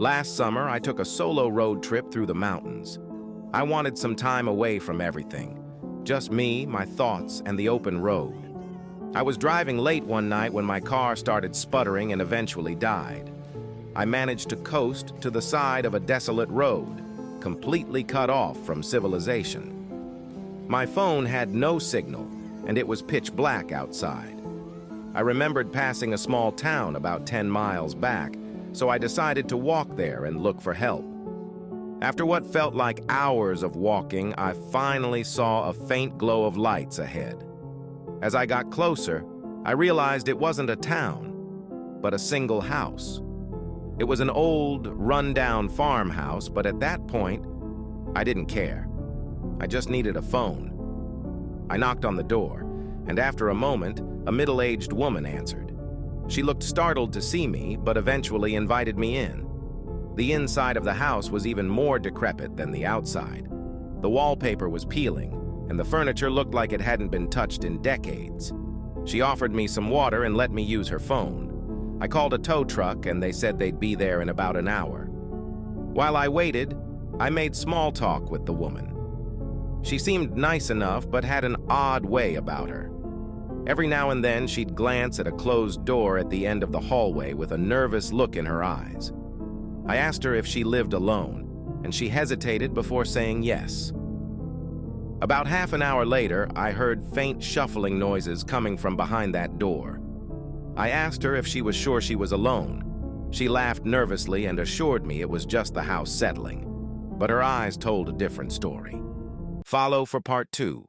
Last summer, I took a solo road trip through the mountains. I wanted some time away from everything. Just me, my thoughts, and the open road. I was driving late one night when my car started sputtering and eventually died. I managed to coast to the side of a desolate road, completely cut off from civilization. My phone had no signal, and it was pitch black outside. I remembered passing a small town about 10 miles back, so I decided to walk there and look for help. After what felt like hours of walking, I finally saw a faint glow of lights ahead. As I got closer, I realized it wasn't a town, but a single house. It was an old, run-down farmhouse, but at that point, I didn't care. I just needed a phone. I knocked on the door, and after a moment, a middle-aged woman answered. She looked startled to see me, but eventually invited me in. The inside of the house was even more decrepit than the outside. The wallpaper was peeling, and the furniture looked like it hadn't been touched in decades. She offered me some water and let me use her phone. I called a tow truck, and they said they'd be there in about an hour. While I waited, I made small talk with the woman. She seemed nice enough, but had an odd way about her. Every now and then, she'd glance at a closed door at the end of the hallway with a nervous look in her eyes. I asked her if she lived alone, and she hesitated before saying yes. About half an hour later, I heard faint shuffling noises coming from behind that door. I asked her if she was sure she was alone. She laughed nervously and assured me it was just the house settling, but her eyes told a different story. Follow for part 2.